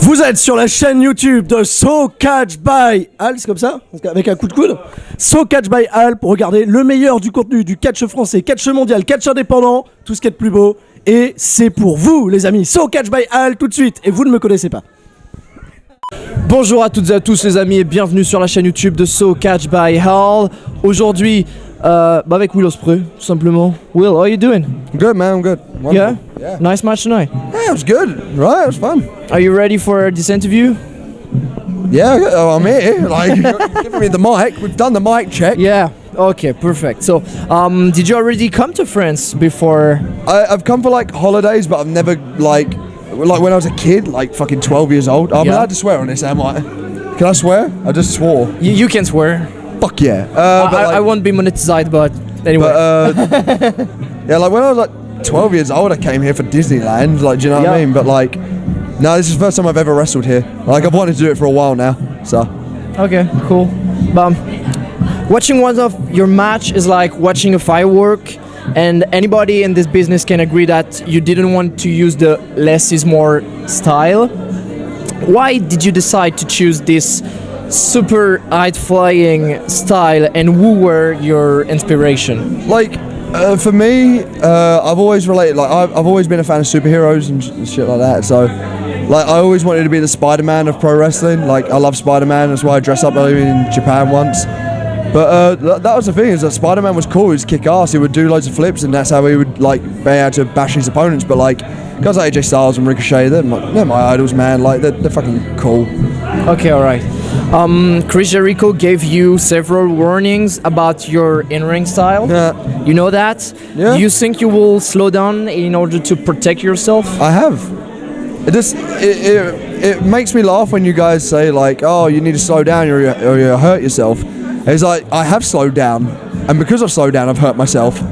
Vous êtes sur la chaîne YouTube de So Catch by Al, c'est comme ça? Avec un coup de coude. So Catch by Al pour regarder le meilleur du contenu du catch français, catch mondial, catch indépendant, tout ce qui est de plus beau. Et c'est pour vous, les amis. So Catch by Al tout de suite. Et vous ne me connaissez pas. Bonjour à toutes et à tous, les amis, et bienvenue sur la chaîne YouTube de So Catch by Al. Aujourd'hui, avec Will Ospreay, tout simplement. Will, how are you doing? Good, man. I'm good. Wonderful. Yeah? Nice match tonight. Yeah, it was good. Right, it was fun. Are you ready for this interview? Yeah, I'm here. Like, you're giving me the mic. We've done the mic check. Yeah. Okay, perfect. So, did you already come to France before? I've come for like holidays, but I've never like when I was a kid, like fucking 12 years old. I'm allowed to swear on this, am I? Can I swear? I just swore. You can swear. Fuck yeah. I won't be monetized, but anyway. Yeah, like when I was like 12 years old, I came here for Disneyland. Like, do you know what I mean? But like, no, this is the first time I've ever wrestled here. Like, I've wanted to do it for a while now. So. Okay, cool. Watching one of your match is like watching a firework, and anybody in this business can agree that you didn't want to use the less is more style. Why did you decide to choose this super high-flying style, and who were your inspiration? Like, for me, I've always related, like, I've always been a fan of superheroes and shit like that, so, like, I always wanted to be the Spider-Man of pro wrestling. Like, I love Spider-Man, that's why I dressed up in Japan once. But that was the thing, is that Spider-Man was cool, he was kick-ass, he would do loads of flips, and that's how he would, like, be able to bash his opponents. But, like, guys like AJ Styles and Ricochet, they're my idols, man. Like, they're fucking cool. Okay, alright. Chris Jericho gave you several warnings about your in-ring style. Yeah. You know that? Yeah. Do you think you will slow down in order to protect yourself? I have. It makes me laugh when you guys say, like, oh, you need to slow down or you hurt yourself. It's like, I have slowed down, and because I've slowed down, I've hurt myself.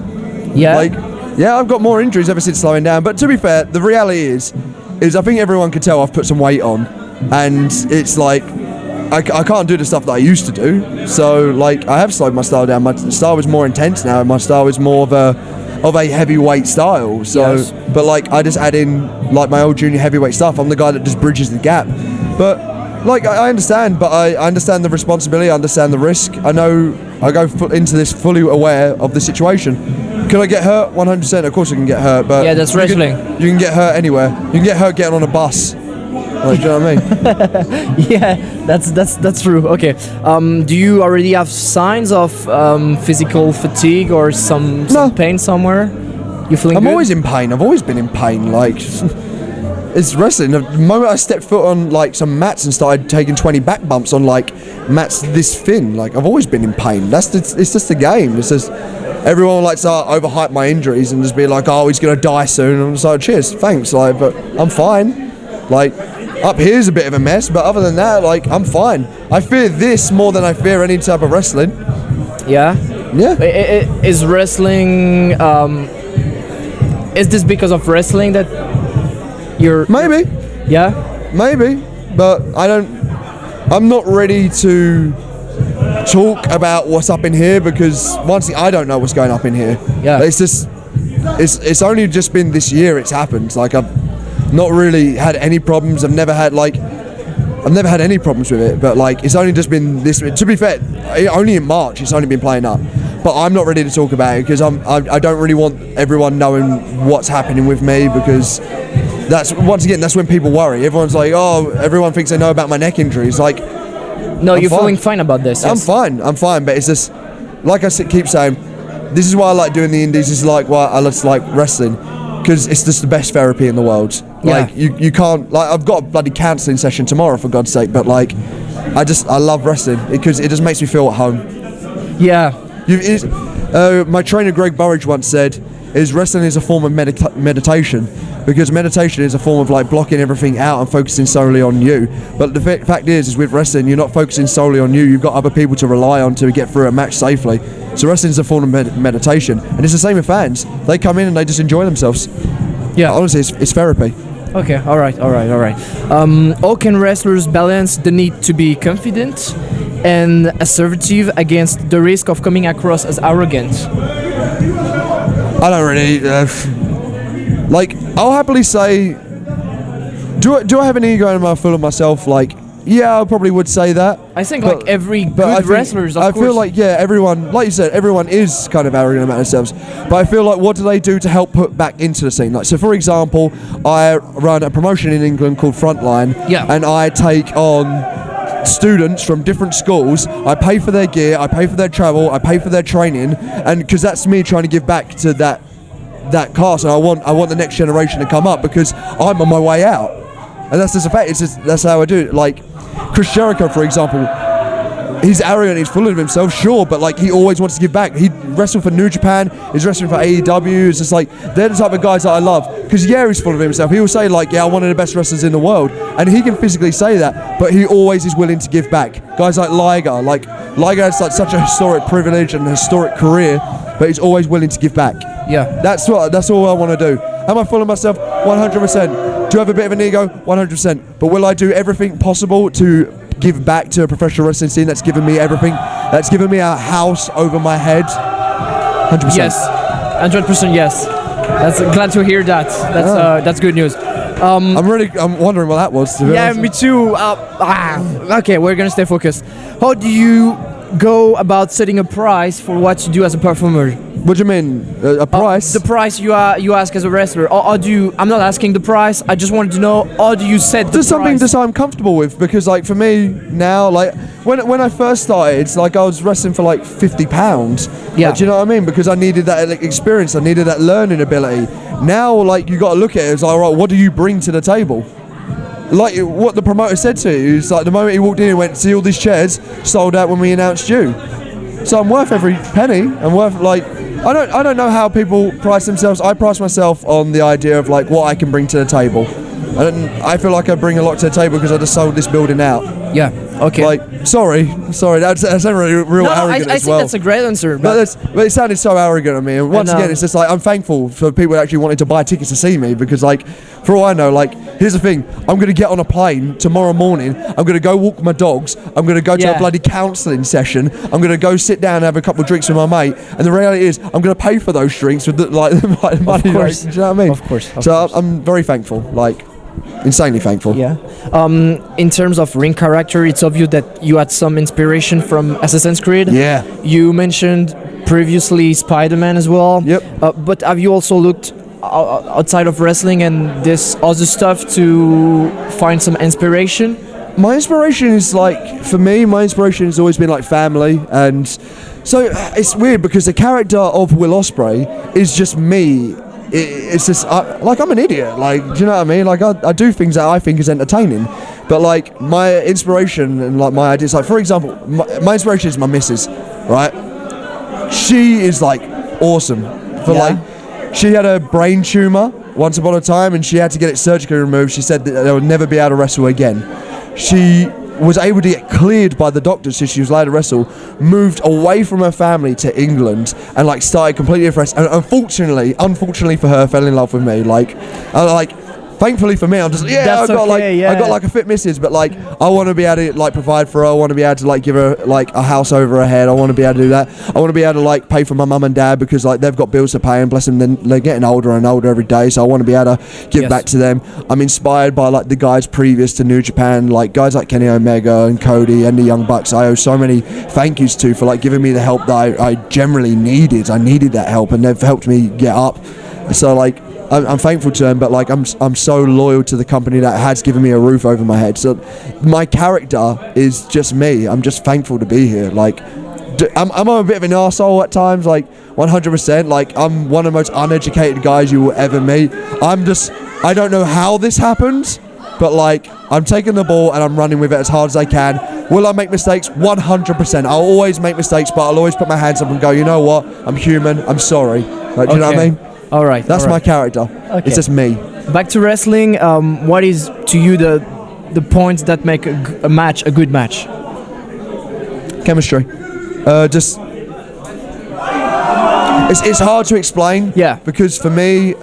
Yeah. Like, yeah, I've got more injuries ever since slowing down. But to be fair, the reality is I think everyone can tell I've put some weight on, and it's like I can't do the stuff that I used to do. So like, I have slowed my style down. My style is more intense now, and my style is more of a heavyweight style. So, yes. But like, I just add in like my old junior heavyweight stuff. I'm the guy that just bridges the gap. But like, I understand, but I understand the responsibility, I understand the risk. I know I go into this fully aware of the situation. Can I get hurt? 100%, of course I can get hurt, but yeah, that's wrestling. You can get hurt anywhere. You can get hurt getting on a bus. Like, do you know what I mean? Yeah, that's true. Okay. Do you already have signs of physical fatigue or some pain somewhere? You feeling good? I'm always in pain. I've always been in pain. Like, it's wrestling. The moment I stepped foot on like some mats and started taking 20 back bumps on like mats this thin, like I've always been in pain. It's just the game. It's just everyone likes to overhype my injuries and just be like, oh, he's gonna die soon. And I'm just like, cheers, thanks. Like, but I'm fine. Like, up here's a bit of a mess, but other than that, like, I'm fine. I fear this more than I fear any type of wrestling. Yeah. Yeah. Is wrestling? Is this because of wrestling that you're? Maybe. Yeah. Maybe, but I'm not ready to talk about what's up in here because once I don't know what's going up in here. Yeah. It's only just been this year it's happened. Like, I've not really had any problems. I've never had any problems with it, but like, it's only just been this. To be fair, only in March it's only been playing up, but I'm not ready to talk about it because I don't really want everyone knowing what's happening with me, because that's when people worry. Everyone's like, oh, everyone thinks they know about my neck injuries. Like, no, you're feeling fine about this. Yes. I'm fine, but it's just like I keep saying, this is why I like doing the indies. This is like why I just like wrestling, because it's just the best therapy in the world. Yeah. Like, you can't, like, I've got a bloody counselling session tomorrow, for God's sake, but like, I love wrestling because it just makes me feel at home. Yeah. My trainer Greg Burridge once said, wrestling is a form of meditation, because meditation is a form of like blocking everything out and focusing solely on you. But the fact is with wrestling, you're not focusing solely on you. You've got other people to rely on to get through a match safely. So wrestling is a form of meditation, and it's the same with fans. They come in and they just enjoy themselves. Yeah, honestly, it's therapy. Okay, all right. How can wrestlers balance the need to be confident and assertive against the risk of coming across as arrogant? I don't really like. I'll happily say Do I have an ego and am I full of myself? Like, yeah, I probably would say that. I think like every good wrestlers, I feel like, yeah, everyone, like you said, everyone is kind of arrogant about themselves. But I feel like, what do they do to help put back into the scene? Like, so for example, I run a promotion in England called Frontline, and I take on students from different schools. I pay for their gear, I pay for their travel, I pay for their training, and because that's me trying to give back to that cast, and I want the next generation to come up because I'm on my way out, and that's just a fact. That's how I do it. Like Chris Jericho, for example, he's arrogant, he's full of himself, sure, but like he always wants to give back. He wrestled for New Japan, he's wrestling for AEW. It's just like they're the type of guys that I love, because yeah, he's full of himself. He will say like, yeah, I'm one of the best wrestlers in the world, and he can physically say that, but he always is willing to give back. Guys like Liger has like such a historic privilege and a historic career, but he's always willing to give back. Yeah, that's all I want to do. Am I full of myself? 100%. Do I have a bit of an ego? 100%. But will I do everything possible to give back to a professional wrestling scene that's given me everything? That's given me a house over my head? 100%. Yes, 100% yes. That's glad to hear that. That's good news. I'm wondering what that was. To be honest. Me too. Okay, we're gonna stay focused. How do you go about setting a price for what you do as a performer? What do you mean? A price? The price you ask as a wrestler. Or do you? I'm not asking the price. I just wanted to know, how do you set the price? Just something that I'm comfortable with, because like for me now, like when I first started, like I was wrestling for like £50. Yeah. Like, do you know what I mean? Because I needed that experience. I needed that learning ability. Now, like you got to look at it as like, right, what do you bring to the table? Like what the promoter said to you is like the moment he walked in and went, see all these chairs sold out when we announced you. So I'm worth every penny. I'm worth like, I don't know how people price themselves. I price myself on the idea of like what I can bring to the table. And I feel like I bring a lot to the table because I just sold this building out. Yeah. Okay. Like, sorry, that's not really real arrogant I as well. think that's a great answer. But it sounded so arrogant on me. And once again, it's just like I'm thankful for people actually wanting to buy tickets to see me, because like, for all I know, like, here's the thing: I'm gonna get on a plane tomorrow morning. I'm gonna go walk my dogs. I'm gonna go to a bloody counselling session. I'm gonna go sit down and have a couple of drinks with my mate. And the reality is, I'm gonna pay for those drinks with the money. Of course. Do you know what I mean? Of course. So I'm very thankful. Like. Insanely thankful. Yeah. In terms of ring character, it's obvious that you had some inspiration from Assassin's Creed. Yeah. You mentioned previously Spider-Man as well. Yep. But have you also looked outside of wrestling and this other stuff to find some inspiration? My inspiration is like, for me, my inspiration has always been like family, and so it's weird because the character of Will Ospreay is just me. It's just like I'm an idiot. Like, do you know what I mean? Like I do things that I think is entertaining, but like my inspiration and like my ideas. Like for example, my inspiration is my missus, right? She is like awesome. Like she had a brain tumor once upon a time, and she had to get it surgically removed. She said that they would never be able to wrestle again. She was able to get cleared by the doctors so she was allowed to wrestle, moved away from her family to England, and like started completely afresh. And unfortunately for her, fell in love with me. Thankfully for me, I'm just I got like a fit missus, but like I want to be able to like provide for her. I want to be able to like give her like a house over her head. I want to be able to do that. I want to be able to like pay for my mum and dad, because like they've got bills to pay, and bless them, they're getting older and older every day. So I want to be able to give back to them. I'm inspired by like the guys previous to New Japan, like guys like Kenny Omega and Cody and the Young Bucks. I owe so many thank yous to for like giving me the help that I generally needed. I needed that help, and they've helped me get up. So like. I'm thankful to them, but like I'm so loyal to the company that has given me a roof over my head. So my character is just me. I'm just thankful to be here. Like I'm a bit of an arsehole at times, like 100%. Like I'm one of the most uneducated guys you will ever meet. I don't know how this happens, but like I'm taking the ball and I'm running with it as hard as I can. Will I make mistakes? 100%. I'll always make mistakes, but I'll always put my hands up and go, you know what? I'm human. I'm sorry. Like, do you know what I mean? All right. That's my character. Okay. It's just me. Back to wrestling. What is to you the points that make a match a good match? Chemistry. Just. It's hard to explain. Yeah. Because for me,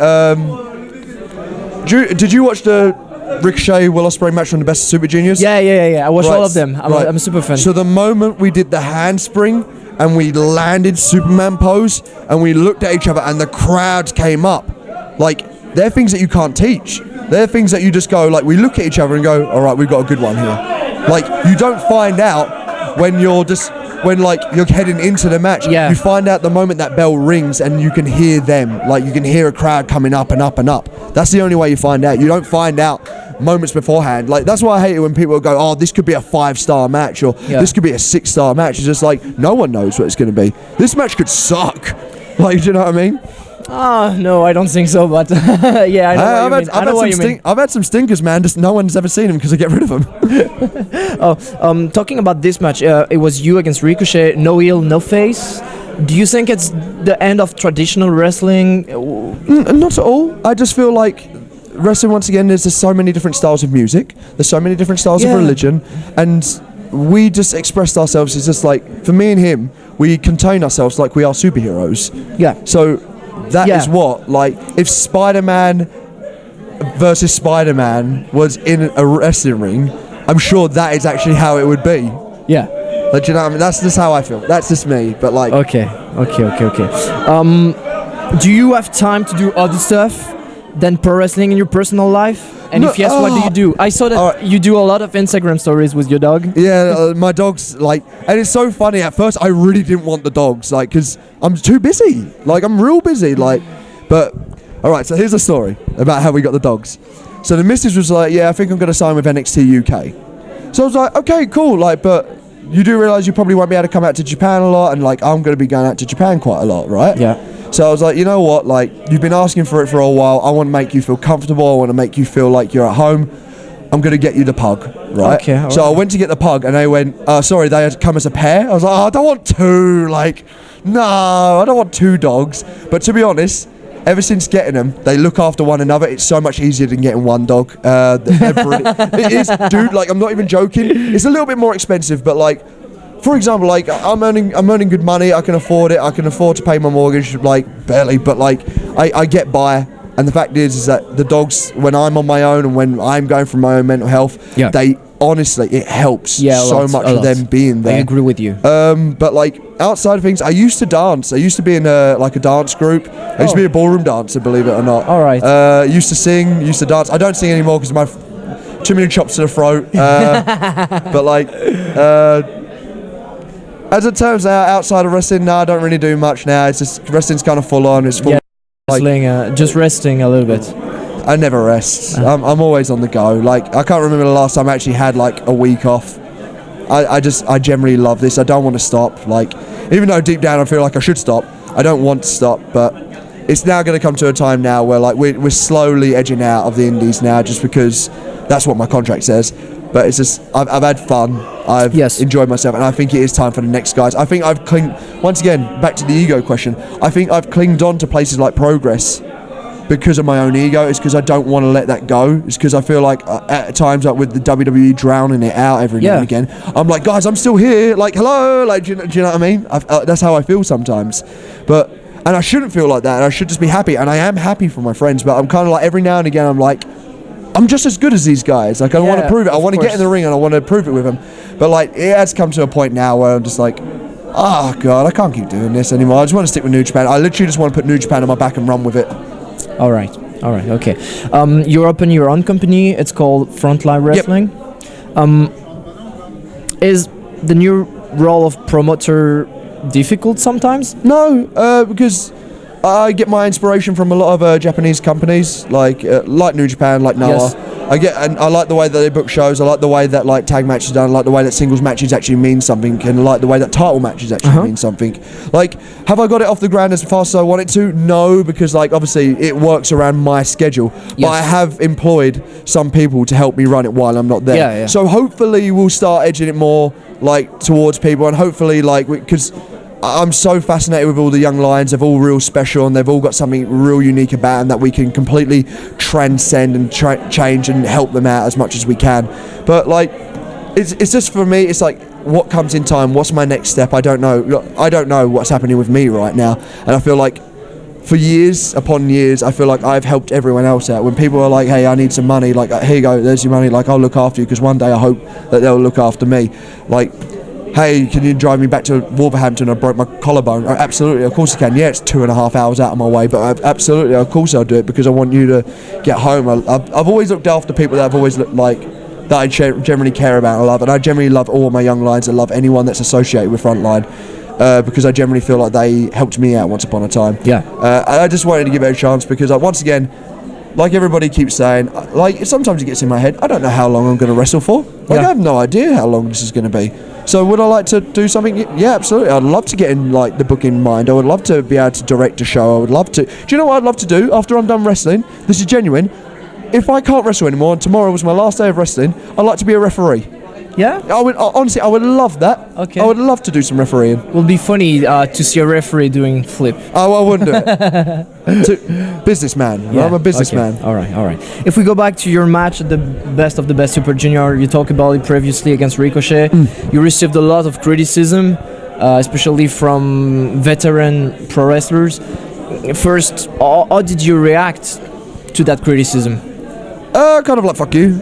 did you watch the Ricochet Will Ospreay match from the Best of Super Juniors? Yeah. I watched all of them. I'm a super fan. So the moment we did the handspring and we landed Superman pose and we looked at each other and the crowd came up, like they're things that you can't teach. They're things that you just go, like, we look at each other and go, all right, we've got a good one here. Like, you don't find out when you're heading into the match. Yeah. You find out the moment that bell rings and you can hear them. Like, you can hear a crowd coming up and up and up. That's the only way you find out. You don't find out moments beforehand. Like, that's why I hate it when people go, oh, this could be a 5-star match, or this could be a 6-star match. It's just like, no one knows what it's going to be. This match could suck. Like, do you know what I mean? No, I don't think so, but yeah, I know what you mean. I've had some stinkers, man. Just no one's ever seen them because I get rid of them. Talking about this match, it was you against Ricochet, no heel, no face. Do you think it's the end of traditional wrestling? Not at all. I just feel like wrestling, once again, there's just so many different styles of music. There's so many different styles of religion. And we just expressed ourselves as just like, for me and him, we contain ourselves like we are superheroes. Yeah. So that is what, like, if Spider-Man versus Spider-Man was in a wrestling ring, I'm sure that is actually how it would be. Yeah. Like, you know what I mean? That's just how I feel. That's just me. But like, Okay. Do you have time to do other stuff than pro wrestling in your personal life? And if yes, what do you do? I saw that you do a lot of Instagram stories with your dog. Yeah, my dog's like, and it's so funny. At first, I really didn't want the dogs, like, because I'm too busy. Like, I'm real busy. Like, but all right. So here's the story about how we got the dogs. So the missus was like, yeah, I think I'm going to sign with NXT UK. So I was like, okay, cool. Like, but you do realise you probably won't be able to come out to Japan a lot, and like, I'm going to be going out to Japan quite a lot, right? Yeah. So I was like, you know what, like, you've been asking for it for a while. I want to make you feel comfortable. I want to make you feel like you're at home. I'm going to get you the pug, right? Okay, so I went to get the pug, and they went, sorry, they had come as a pair. I was like, oh, I don't want two. Like, no, I don't want two dogs. But to be honest, ever since getting them, they look after one another. It's so much easier than getting one dog. It is, dude, like, I'm not even joking. It's a little bit more expensive, but like, for example, like, I'm earning good money. I can afford it. I can afford to pay my mortgage, like, barely, but like, I get by. And the fact is that the dogs, when I'm on my own and when I'm going through my own mental health, they honestly, it helps so much of them being there. I agree with you. But like, outside of things, I used to dance. I used to be in a dance group. I used to be a ballroom dancer, believe it or not. All right. Used to sing, used to dance. I don't sing anymore because my too many chops to the throat. But like, as it turns out, outside of wrestling, I don't really do much now. It's just, wrestling's kind of full on. It's full. Wrestling, just resting a little bit. I never rest. I'm always on the go. Like, I can't remember the last time I actually had like a week off. I generally love this. I don't want to stop. Like, even though deep down I feel like I should stop, I don't want to stop. But it's now going to come to a time now where like we're slowly edging out of the indies now, just because that's what my contract says. But it's just, I've had fun, I've enjoyed myself, and I think it is time for the next guys. I think I've once again, back to the ego question, I think I've clinged on to places like Progress because of my own ego. It's because I don't want to let that go. It's because I feel like at times, like with the WWE drowning it out every now and again, I'm like, guys, I'm still here, like, hello, like, do you know what I mean? That's how I feel sometimes. And I shouldn't feel like that, and I should just be happy, and I am happy for my friends, but I'm kind of like, every now and again, I'm like, I'm just as good as these guys. Like, I want to prove it. I want to get in the ring and I want to prove it with them. But like, it has come to a point now where I'm just like, oh god, I can't keep doing this anymore. I just want to stick with New Japan. I literally just want to put New Japan on my back and run with it. All right, okay. You're opening your own company. It's called Frontline Wrestling. Is the new role of promoter difficult sometimes? No, because I get my inspiration from a lot of Japanese companies, like New Japan, like Noah. Yes. And I like the way that they book shows. I like the way that like tag matches are done. I like the way that singles matches actually mean something, and I like the way that title matches actually mean something. Like, have I got it off the ground as fast as I want it to? No, because like obviously it works around my schedule. But I have employed some people to help me run it while I'm not there. So hopefully we'll start edging it more like towards people, and hopefully like because I'm so fascinated with all the young lions. They're all real special, and they've all got something real unique about them that we can completely transcend and change and help them out as much as we can. But like, it's just for me, it's like, what comes in time? What's my next step? I don't know. I don't know what's happening with me right now, and I feel like for years upon years, I feel like I've helped everyone else out. When people are like, hey, I need some money, like, here you go, there's your money, like, I'll look after you, because one day I hope that they'll look after me. Like, hey, can you drive me back to Wolverhampton? I broke my collarbone. Oh, absolutely, of course I can. Yeah, it's 2.5 hours out of my way, but absolutely, of course I'll do it because I want you to get home. I've always looked after people that I've always looked like, that I generally care about and love, and I generally love all my young lions. I love anyone that's associated with Frontline because I generally feel like they helped me out once upon a time. Yeah. I just wanted to give it a chance because, once again, like everybody keeps saying, like sometimes it gets in my head, I don't know how long I'm going to wrestle for. Like I have no idea how long this is going to be. So would I like to do something? Yeah, absolutely. I'd love to get in like the booking mind. I would love to be able to direct a show. I would love to. Do you know what I'd love to do after I'm done wrestling? This is genuine. If I can't wrestle anymore and tomorrow was my last day of wrestling, I'd like to be a referee. Yeah? Honestly, I would love that. Okay. I would love to do some refereeing. Will be funny to see a referee doing flip. Oh, I wouldn't do it. Businessman. Yeah. I'm a businessman. Okay. All right. If we go back to your match at the Best of the Best Super Junior, you talked about it previously against Ricochet. You received a lot of criticism, especially from veteran pro wrestlers. First, how did you react to that criticism? Kind of like fuck you.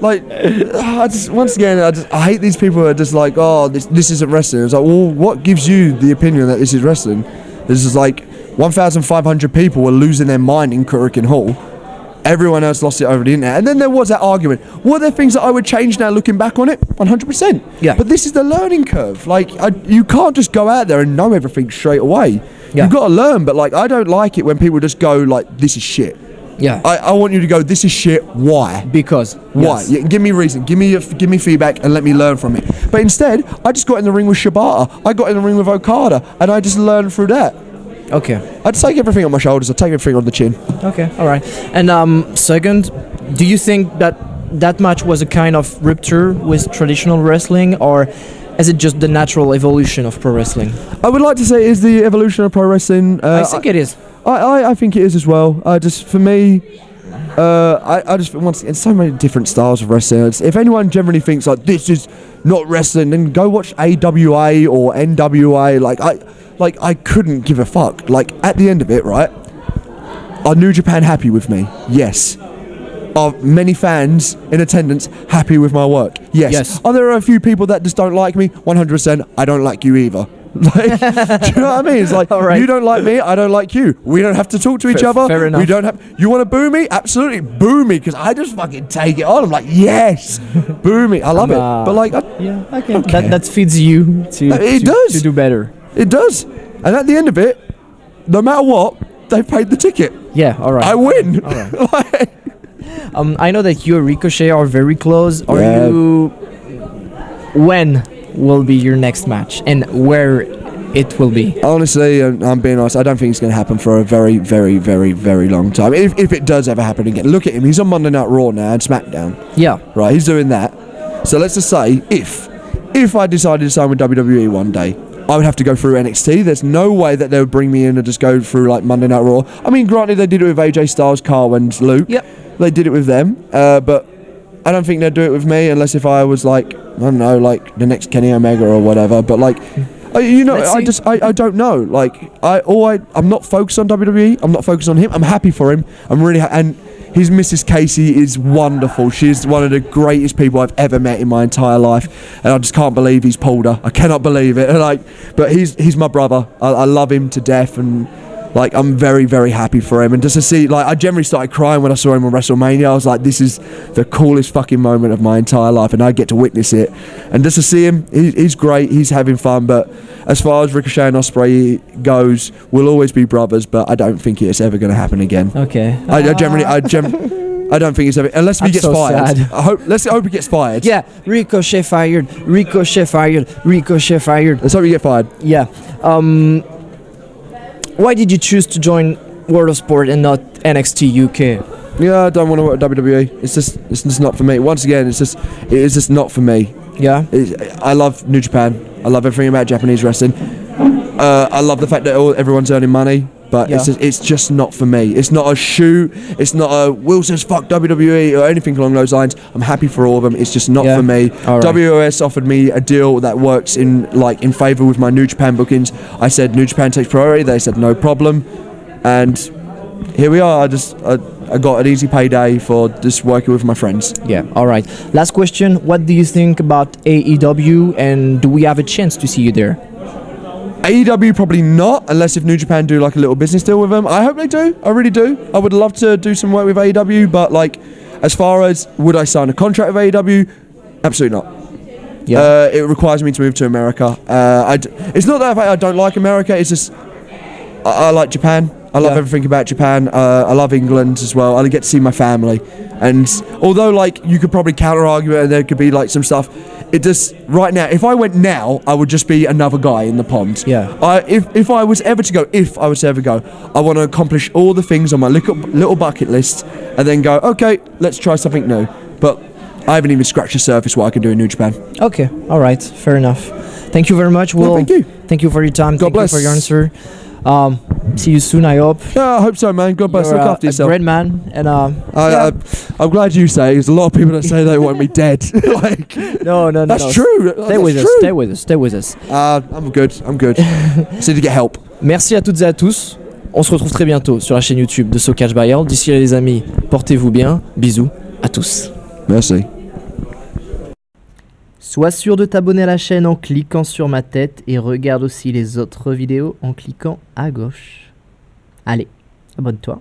Once again, I hate these people who are just like, oh, this isn't wrestling. It's like, well, what gives you the opinion that this is wrestling? This is like 1,500 people were losing their mind in Kurikan Hall. Everyone else lost it over the internet. And then there was that argument. Were there things that I would change now looking back on it? 100%. Yeah. But this is the learning curve. Like, you can't just go out there and know everything straight away. Yeah. You've got to learn. But like, I don't like it when people just go like, this is shit. Yeah. I want you to go, this is shit, why? Because. Why? Yes. Yeah, give me reason, give me feedback and let me learn from it. But instead, I just got in the ring with Shibata, I got in the ring with Okada, and I just learned through that. Okay. I take everything on my shoulders, I take everything on the chin. Okay, all right. And second, do you think that match was a kind of rupture with traditional wrestling, or is it just the natural evolution of pro wrestling? I would like to say it is the evolution of pro wrestling. I think it is. I think it is as well. Just for me, I just once again, so many different styles of wrestling. If anyone generally thinks like this is not wrestling, then go watch AWA or NWA. I couldn't give a fuck. Like at the end of it, right? Are New Japan happy with me? Yes. Are many fans in attendance happy with my work? Yes. Are there a few people that just don't like me? 100%. I don't like you either. Like, do you know what I mean? It's like, right. You don't like me, I don't like you. We don't have to talk to each other. Fair enough. We don't have. You want to boo me? Absolutely, boo me, because I just fucking take it on. I'm like, yes, boo me. I love it. But like, okay. That feeds you to do better. It does. And at the end of it, no matter what, they paid the ticket. Yeah. All right. I win. All right. I know that you and Ricochet are very close. When will be your next match and where it will be? Honestly, I'm being honest, I don't think it's going to happen for a very, very, very, very long time. If it does ever happen again. Look at him, he's on Monday Night Raw now and SmackDown. Yeah. Right, he's doing that. So let's just say, if I decided to sign with WWE one day, I would have to go through NXT. There's no way that they would bring me in and just go through like Monday Night Raw. I mean, granted, they did it with AJ Styles, Carl and Luke. Yep. They did it with them, but I don't think they'd do it with me unless if I was like, I don't know, like the next Kenny Omega or whatever. But like, I don't know. Like, I'm not focused on WWE. I'm not focused on him. I'm happy for him. I'm really and his Mrs. Casey is wonderful. She's one of the greatest people I've ever met in my entire life, and I just can't believe he's pulled her. I cannot believe it. But he's my brother. I love him to death, and like, I'm very, very happy for him. And just to see, like, I generally started crying when I saw him on WrestleMania. I was like, this is the coolest fucking moment of my entire life, and I get to witness it. And just to see him, he's great. He's having fun. But as far as Ricochet and Ospreay goes, we'll always be brothers, but I don't think it's ever going to happen again. Okay. I don't think it's ever, unless he gets fired. Let's hope he gets fired. Yeah, Ricochet fired. Ricochet fired. Ricochet fired. Let's hope he gets fired. Yeah. Why did you choose to join World of Sport and not NXT UK? Yeah, I don't want to work at WWE. It's just not for me. Once again, it is just not for me. Yeah. I love New Japan. I love everything about Japanese wrestling. I love the fact that everyone's earning money, but it's just not for me. It's not a shoot. It's not a Will says fuck WWE or anything along those lines. I'm happy for all of them. It's just not for me. Right. WOS offered me a deal that works in favour with my New Japan bookings. I said New Japan takes priority. They said no problem, and here we are. I got an easy payday for just working with my friends. Yeah, all right. Last question. What do you think about AEW, and do we have a chance to see you there? AEW probably not, unless if New Japan do like a little business deal with them. I hope they do. I really do. I would love to do some work with AEW, but like, as far as would I sign a contract with AEW? Absolutely not. Yeah. It requires me to move to America. It's not that I don't like America. It's just I like Japan. I love everything about Japan. I love England as well. I get to see my family. And although like you could probably counter argue it and there could be like some stuff, it just right now. If I went now, I would just be another guy in the pond. Yeah. If I was ever to go, I want to accomplish all the things on my little bucket list, and then go. Okay, let's try something new. But I haven't even scratched the surface what I can do in New Japan. Okay. All right. Fair enough. Thank you very much, Will. No, thank you. Thank you for your time. God bless. You for your answer. See you soon, I hope. Yeah, I hope so, man. God bless. You're Look after a yourself. great man, and I'm glad you say. There's a lot of people that say they want me dead. Like, no. that's true. Stay with us. Stay with us. Stay with us. I'm good. Just need to get help. Merci à toutes et à tous. On se retrouve très bientôt sur la chaîne YouTube de So Catch by Earl. D'ici là, les amis, portez-vous bien. Bisous à tous. Merci. Sois sûr de t'abonner à la chaîne en cliquant sur ma tête et regarde aussi les autres vidéos en cliquant à gauche. Allez, abonne-toi.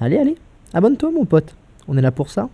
Allez, abonne-toi mon pote. On est là pour ça.